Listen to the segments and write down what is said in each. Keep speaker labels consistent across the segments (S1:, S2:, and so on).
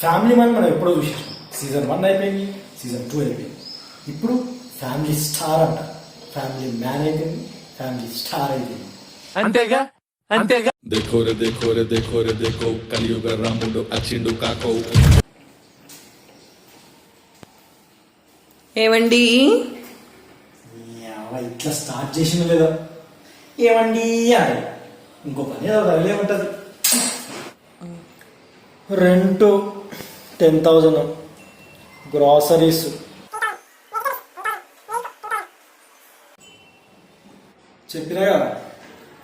S1: Family man మనం ఎప్పుడో చూసాం. సీజన్ 1 అయిపోయింది, సీజన్ 2 అయిపోయింది. ఇప్పుడు ఫ్యామిలీ స్టార్ అంట. ఫ్యామిలీ మ్యాన్ అయిపోయింది, ఫ్యామిలీ స్టార్ అయిపోయింది.
S2: అంతేగా అంతేగా.
S3: देखो रे देखो रे देखो रे देखो కలియుగ రాముడు అచ్చిండు కాకో.
S4: ఏమండి
S1: ఇట్లా స్టార్ట్ చేసిన లేదా ఏమండి అని ఇంకో పని ఏదో తగిలే ఉంటుంది. రెంట్ 10,000, గ్రాసరీస్ చెప్పినా కదా.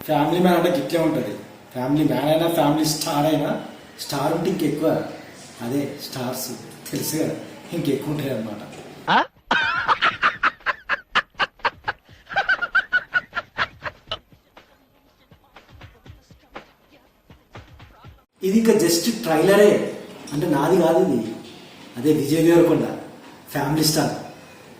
S1: ఫ్యామిలీ మ్యాన్ అంటే గిట్లే ఉంటుంది. ఫ్యామిలీ మ్యాన్ అయినా ఫ్యామిలీ స్టార్ అయినా స్టార్ ఉంటే ఇంకెక్కువ. అదే స్టార్స్ తెలుసు కదా, ఇంకెక్కువ ఉంటాయి అన్నమాట. ఇది ఇంకా జస్ట్ ట్రైలరే, అంటే నాది కాదు ఇది. అదే Vijay Deverakonda family star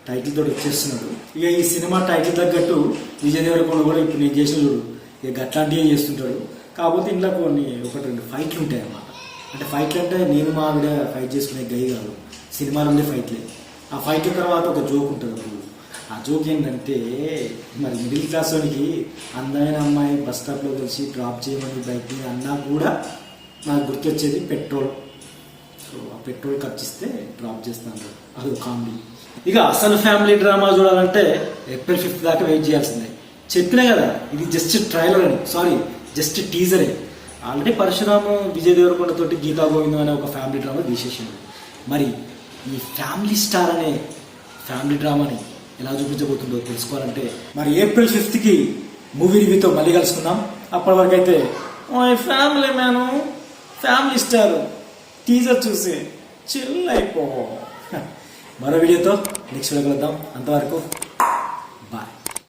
S1: title తోటి వచ్చేస్తున్నాడు. ఇక ఈ సినిమా టైటిల్ తగ్గట్టు విజయ్ దేవరకొండ కూడా ఇప్పుడు నేను చేసిన చూడు ఇక అట్లాంటివి చేస్తుంటాడు. కాకపోతే ఇంట్లో కొన్ని 1-2 ఫైట్లు ఉంటాయి అన్నమాట. అంటే ఫైట్లు అంటే నేను మా ఆవిడ ఫైట్ చేసుకునే గై కాదు, సినిమాలో ఉండే ఫైట్లే. ఆ ఫైట్ల తర్వాత ఒక జోక్ ఉంటుంది అప్పుడు. ఆ జోక్ ఏంటంటే, మరి మిడిల్ క్లాస్ వానికి అందమైన అమ్మాయి బస్ స్టాప్లో కలిసి డ్రాప్ చేయమని బైక్ మీద అన్నా కూడా నాకు గుర్తొచ్చేది పెట్రోల్. సో ఆ పెట్రోల్ ఖర్చిస్తే డ్రాప్ చేస్తాను. అది కామెడీ. ఇక అసలు ఫ్యామిలీ డ్రామా చూడాలంటే ఏప్రిల్ 5th దాకా వెయిట్ చేయాల్సిందే. చెప్పినా కదా ఇది జస్ట్ ట్రైలర్ అని, సారీ జస్ట్ టీజరే. ఆల్రెడీ పరశురాము విజయ్ దేవరకొండ తోటి గీతా గోవిందం అనే ఒక ఫ్యామిలీ డ్రామా తీసేసింది. మరి ఈ ఫ్యామిలీ స్టార్ అనే ఫ్యామిలీ డ్రామాని ఎలా చూపించబోతుందో తెలుసుకోవాలంటే మరి ఏప్రిల్ 5th మూవీ రివ్యూతో మళ్ళీ కలుసుకుందాం. అప్పటి వరకు అయితే family man family star teaser చూసి చిల్ అయిపో. మరో వీడియోతో నెక్స్ట్ వీడియో కలుద్దాం. అంతవరకు